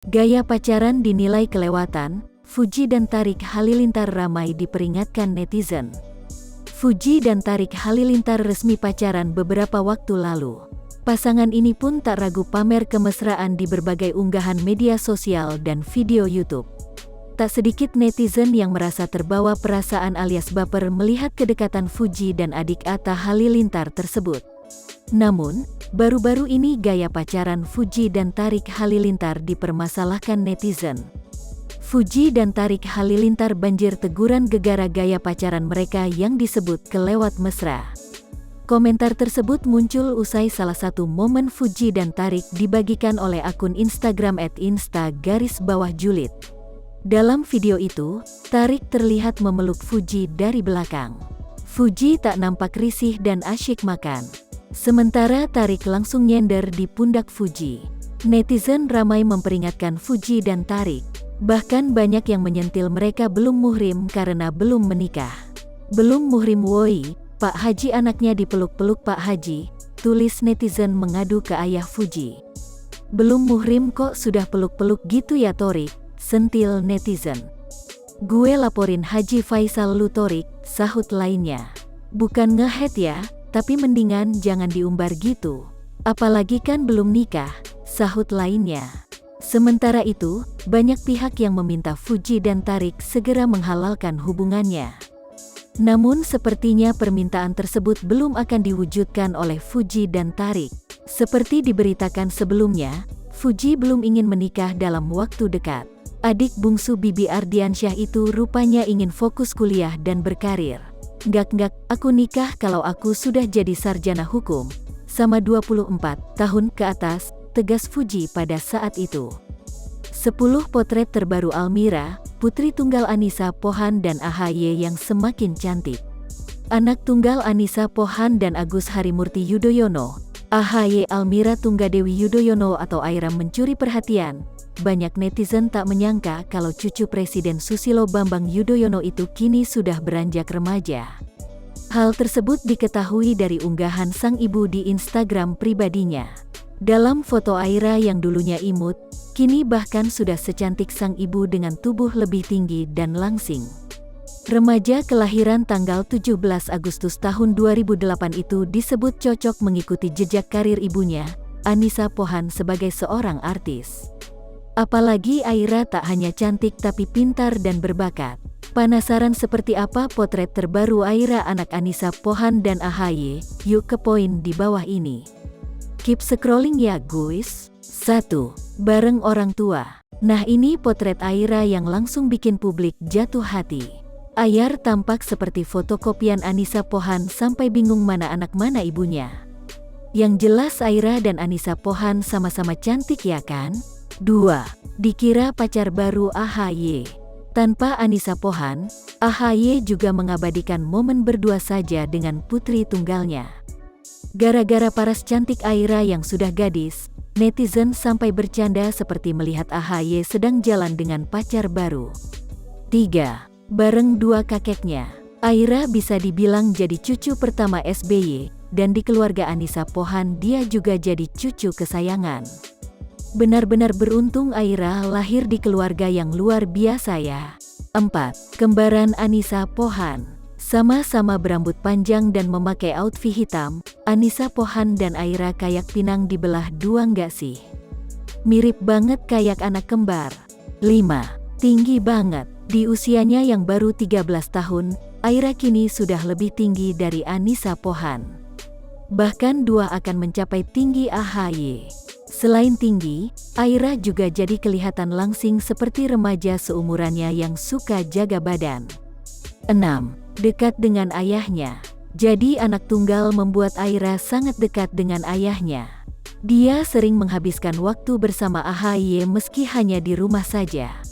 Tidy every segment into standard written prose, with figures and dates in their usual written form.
Gaya pacaran dinilai kelewatan, Fuji dan Tarik Halilintar ramai diperingatkan netizen. Fuji dan Tarik Halilintar resmi pacaran beberapa waktu lalu. Pasangan ini pun tak ragu pamer kemesraan di berbagai unggahan media sosial dan video YouTube. Tak sedikit netizen yang merasa terbawa perasaan alias baper melihat kedekatan Fuji dan adik Atta Halilintar tersebut. Namun, baru-baru ini gaya pacaran Fuji dan Tarik Halilintar dipermasalahkan netizen. Fuji dan Tarik Halilintar banjir teguran gegara gaya pacaran mereka yang disebut kelewat mesra. Komentar tersebut muncul usai salah satu momen Fuji dan Tarik dibagikan oleh akun Instagram @insta_julid. Dalam video itu, Tarik terlihat memeluk Fuji dari belakang. Fuji tak nampak risih dan asyik makan. Sementara Tarik langsung nyender di pundak Fuji. Netizen ramai memperingatkan Fuji dan Tarik. Bahkan banyak yang menyentil mereka belum muhrim karena belum menikah. Belum muhrim woi, Pak Haji anaknya dipeluk-peluk Pak Haji, tulis netizen mengadu ke ayah Fuji. Belum muhrim kok sudah peluk-peluk gitu ya Torik, sentil netizen. Gue laporin Haji Faisal lu Torik, sahut lainnya. Bukan ngehead ya, tapi mendingan jangan diumbar gitu. Apalagi kan belum nikah, sahut lainnya. Sementara itu, banyak pihak yang meminta Fuji dan Tarik segera menghalalkan hubungannya. Namun sepertinya permintaan tersebut belum akan diwujudkan oleh Fuji dan Tarik. Seperti diberitakan sebelumnya, Fuji belum ingin menikah dalam waktu dekat. Adik bungsu Bibi Ardiansyah itu rupanya ingin fokus kuliah dan berkarir. Nggak, aku nikah kalau aku sudah jadi sarjana hukum, sama 24 tahun ke atas, tegas Fuji pada saat itu. 10 potret terbaru Almira, putri tunggal Anissa Pohan dan AHY yang semakin cantik. Anak tunggal Anissa Pohan dan Agus Harimurti Yudhoyono, AHY Almira Tunggadewi Yudhoyono atau Aira mencuri perhatian. Banyak netizen tak menyangka kalau cucu Presiden Susilo Bambang Yudhoyono itu kini sudah beranjak remaja. Hal tersebut diketahui dari unggahan sang ibu di Instagram pribadinya. Dalam foto Aira yang dulunya imut, kini bahkan sudah secantik sang ibu dengan tubuh lebih tinggi dan langsing. Remaja kelahiran tanggal 17 Agustus tahun 2008 itu disebut cocok mengikuti jejak karir ibunya, Anissa Pohan sebagai seorang artis. Apalagi Aira tak hanya cantik tapi pintar dan berbakat. Penasaran seperti apa potret terbaru Aira anak Anissa Pohan dan AHY? Yuk ke poin di bawah ini. Keep scrolling ya guys. 1. Bareng orang tua. Nah ini potret Aira yang langsung bikin publik jatuh hati. Ayar tampak seperti fotokopian Anissa Pohan sampai bingung mana anak mana ibunya. Yang jelas Aira dan Anissa Pohan sama-sama cantik ya kan? 2. Dikira pacar baru AHY. Tanpa Anissa Pohan, AHY juga mengabadikan momen berdua saja dengan putri tunggalnya. Gara-gara paras cantik Aira yang sudah gadis, netizen sampai bercanda seperti melihat AHY sedang jalan dengan pacar baru. 3. Bareng dua kakeknya. Aira bisa dibilang jadi cucu pertama SBY, dan di keluarga Anissa Pohan dia juga jadi cucu kesayangan. Benar-benar beruntung Aira lahir di keluarga yang luar biasa ya. 4. Kembaran Anissa Pohan. Sama-sama berambut panjang dan memakai outfit hitam, Anissa Pohan dan Aira kayak pinang dibelah dua nggak sih? Mirip banget kayak anak kembar. 5. Tinggi banget. Di usianya yang baru 13 tahun, Aira kini sudah lebih tinggi dari Anissa Pohan. Bahkan dua akan mencapai tinggi AHY. Selain tinggi, Aira juga jadi kelihatan langsing seperti remaja seumurannya yang suka jaga badan. 6. Dekat dengan ayahnya. Jadi anak tunggal membuat Aira sangat dekat dengan ayahnya. Dia sering menghabiskan waktu bersama AHY meski hanya di rumah saja.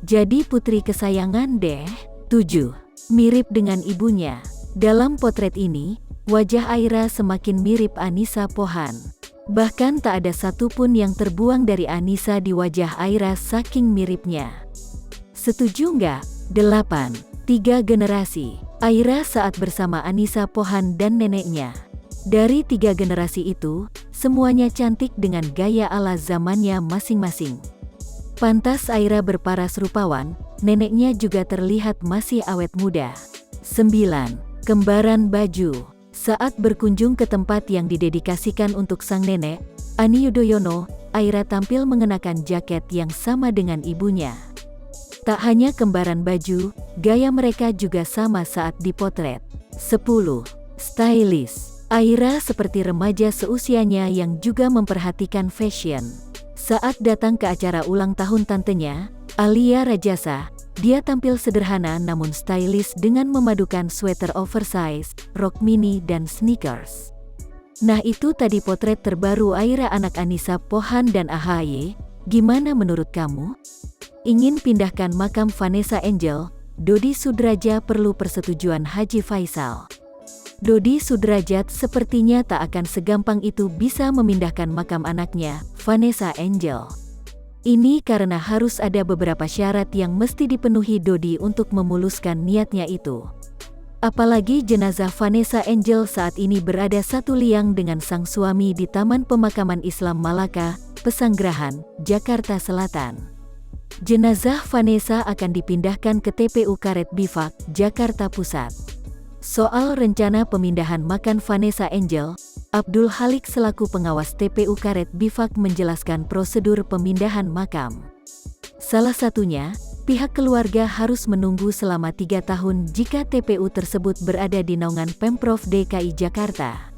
Jadi putri kesayangan deh. 7. Mirip dengan ibunya. Dalam potret ini, wajah Aira semakin mirip Anissa Pohan. Bahkan tak ada satupun yang terbuang dari Anissa di wajah Aira saking miripnya. Setuju nggak? 8. 3 generasi. Aira saat bersama Anissa Pohan dan neneknya. Dari 3 generasi itu, semuanya cantik dengan gaya ala zamannya masing-masing. Pantas Aira berparas rupawan, neneknya juga terlihat masih awet muda. 9. Kembaran baju. Saat berkunjung ke tempat yang didedikasikan untuk sang nenek, Ani Yudhoyono, Aira tampil mengenakan jaket yang sama dengan ibunya. Tak hanya kembaran baju, gaya mereka juga sama saat dipotret. 10. Stylish. Aira seperti remaja seusianya yang juga memperhatikan fashion. Saat datang ke acara ulang tahun tantenya, Alia Rajasa, dia tampil sederhana namun stylish dengan memadukan sweater oversize, rok mini dan sneakers. Nah itu tadi potret terbaru Aira anak Anissa Pohan dan AHY, gimana menurut kamu? Ingin pindahkan makam Vanessa Angel, Dodi Sudraja perlu persetujuan Haji Faisal. Dodi Sudrajat sepertinya tak akan segampang itu bisa memindahkan makam anaknya, Vanessa Angel. Ini karena harus ada beberapa syarat yang mesti dipenuhi Dodi untuk memuluskan niatnya itu. Apalagi jenazah Vanessa Angel saat ini berada satu liang dengan sang suami di Taman Pemakaman Islam Malaka, Pesanggerahan, Jakarta Selatan. Jenazah Vanessa akan dipindahkan ke TPU Karet Bifak, Jakarta Pusat. Soal rencana pemindahan makam Vanessa Angel, Abdul Halik selaku pengawas TPU Karet Bifak menjelaskan prosedur pemindahan makam. Salah satunya, pihak keluarga harus menunggu selama 3 tahun jika TPU tersebut berada di naungan Pemprov DKI Jakarta.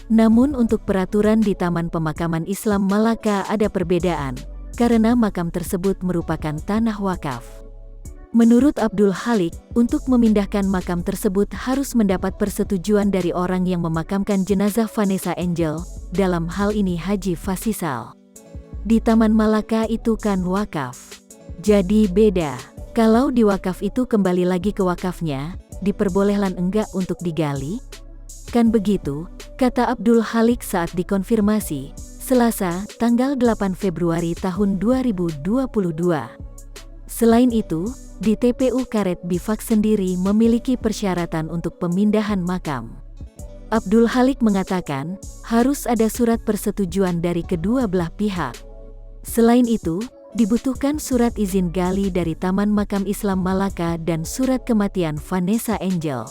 Namun untuk peraturan di Taman Pemakaman Islam Malaka ada perbedaan, karena makam tersebut merupakan tanah wakaf. Menurut Abdul Halik, untuk memindahkan makam tersebut harus mendapat persetujuan dari orang yang memakamkan jenazah Vanessa Angel, dalam hal ini Haji Faisal. Di Taman Malaka itu kan wakaf. Jadi beda. Kalau di wakaf itu kembali lagi ke wakafnya, diperbolehkan enggak untuk digali? Kan begitu, kata Abdul Halik saat dikonfirmasi, Selasa, tanggal 8 Februari tahun 2022. Selain itu, di TPU Karet Bifak sendiri memiliki persyaratan untuk pemindahan makam. Abdul Halik mengatakan, harus ada surat persetujuan dari kedua belah pihak. Selain itu, dibutuhkan surat izin gali dari Taman Makam Islam Malaka dan surat kematian Vanessa Angel.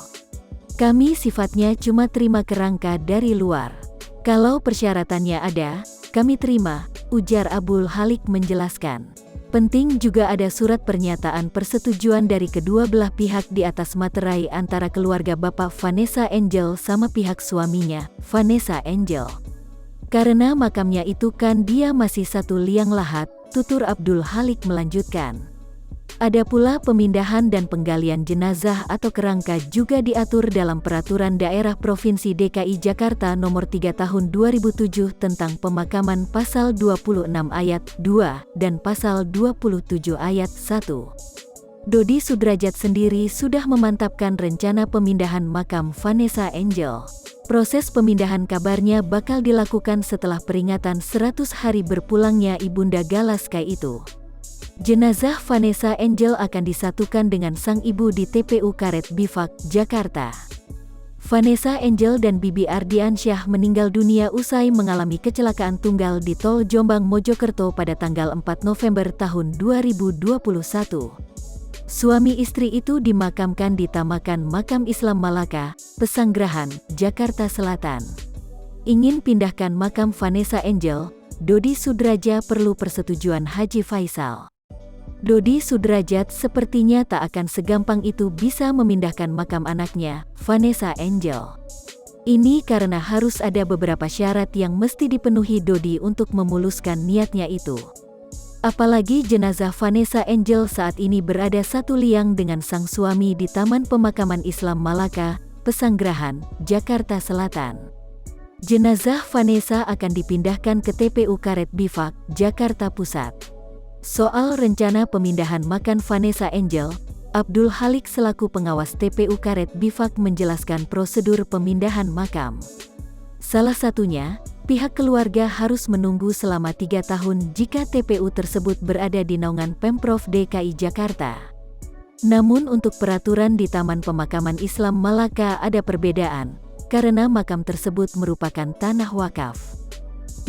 Kami sifatnya cuma terima kerangka dari luar. Kalau persyaratannya ada, kami terima, ujar Abdul Halik menjelaskan. Penting juga ada surat pernyataan persetujuan dari kedua belah pihak di atas materai antara keluarga Bapak Vanessa Angel sama pihak suaminya, Vanessa Angel. Karena makamnya itu kan dia masih satu liang lahat, tutur Abdul Halik melanjutkan. Ada pula pemindahan dan penggalian jenazah atau kerangka juga diatur dalam Peraturan Daerah Provinsi DKI Jakarta Nomor 3 Tahun 2007 tentang Pemakaman Pasal 26 Ayat 2 dan Pasal 27 Ayat 1. Dodi Sudrajat sendiri sudah memantapkan rencana pemindahan makam Vanessa Angel. Proses pemindahan kabarnya bakal dilakukan setelah peringatan 100 hari berpulangnya Ibunda Galaskai itu. Jenazah Vanessa Angel akan disatukan dengan sang ibu di TPU Karet Bifak, Jakarta. Vanessa Angel dan Bibi Ardiansyah meninggal dunia usai mengalami kecelakaan tunggal di Tol Jombang Mojokerto pada tanggal 4 November tahun 2021. Suami istri itu dimakamkan di Tamakan Makam Islam Malaka, Pesanggerahan, Jakarta Selatan. Ingin pindahkan makam Vanessa Angel, Dodi Sudraja perlu persetujuan Haji Faisal. Dodi Sudrajat sepertinya tak akan segampang itu bisa memindahkan makam anaknya, Vanessa Angel. Ini karena harus ada beberapa syarat yang mesti dipenuhi Dodi untuk memuluskan niatnya itu. Apalagi jenazah Vanessa Angel saat ini berada satu liang dengan sang suami di Taman Pemakaman Islam Malaka, Pesanggerahan, Jakarta Selatan. Jenazah Vanessa akan dipindahkan ke TPU Karet Bifak, Jakarta Pusat. Soal rencana pemindahan makam Vanessa Angel, Abdul Halik selaku pengawas TPU Karet Bifak menjelaskan prosedur pemindahan makam. Salah satunya, pihak keluarga harus menunggu selama 3 tahun jika TPU tersebut berada di naungan Pemprov DKI Jakarta. Namun untuk peraturan di Taman Pemakaman Islam Malaka ada perbedaan, karena makam tersebut merupakan tanah wakaf.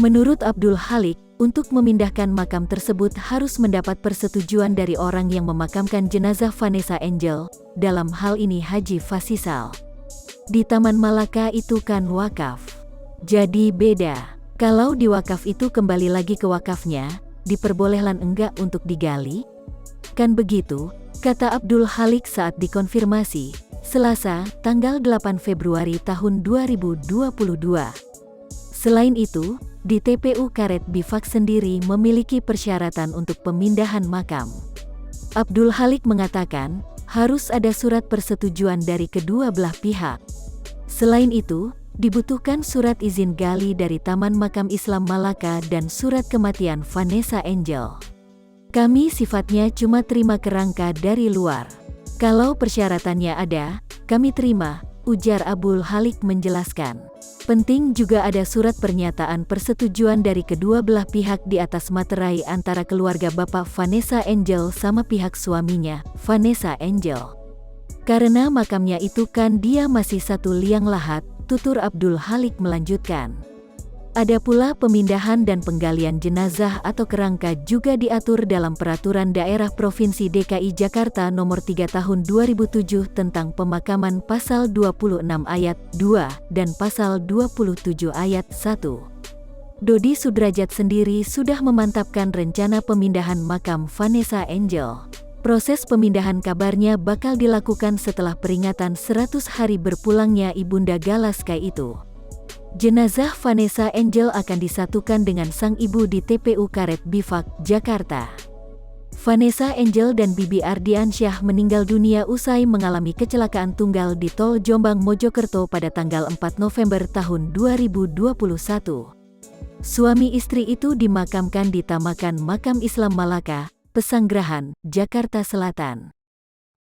Menurut Abdul Halik, untuk memindahkan makam tersebut harus mendapat persetujuan dari orang yang memakamkan jenazah Vanessa Angel, dalam hal ini Haji Fasisal. Di Taman Malaka itu kan wakaf. Jadi beda. Kalau di wakaf itu kembali lagi ke wakafnya, diperbolehkan enggak untuk digali? Kan begitu, kata Abdul Halik saat dikonfirmasi, Selasa, tanggal 8 Februari tahun 2022. Selain itu, di TPU Karet Bifak sendiri memiliki persyaratan untuk pemindahan makam. Abdul Halik mengatakan, harus ada surat persetujuan dari kedua belah pihak. Selain itu, dibutuhkan surat izin gali dari Taman Makam Islam Malaka dan surat kematian Vanessa Angel. Kami sifatnya cuma terima kerangka dari luar. Kalau persyaratannya ada, kami terima, ujar Abdul Halik menjelaskan. Penting juga ada surat pernyataan persetujuan dari kedua belah pihak di atas materai antara keluarga Bapak Vanessa Angel sama pihak suaminya, Vanessa Angel. Karena makamnya itu kan dia masih satu liang lahat, tutur Abdul Halik melanjutkan. Ada pula pemindahan dan penggalian jenazah atau kerangka juga diatur dalam Peraturan Daerah Provinsi DKI Jakarta Nomor 3 Tahun 2007 tentang Pemakaman Pasal 26 Ayat 2 dan Pasal 27 Ayat 1. Dodi Sudrajat sendiri sudah memantapkan rencana pemindahan makam Vanessa Angel. Proses pemindahan kabarnya bakal dilakukan setelah peringatan 100 hari berpulangnya Ibunda Galaskai itu. Jenazah Vanessa Angel akan disatukan dengan sang ibu di TPU Karet Bifak, Jakarta. Vanessa Angel dan Bibi Ardiansyah meninggal dunia usai mengalami kecelakaan tunggal di Tol Jombang Mojokerto pada tanggal 4 November tahun 2021. Suami istri itu dimakamkan di Tamakan Makam Islam Malaka, Pesanggerahan, Jakarta Selatan.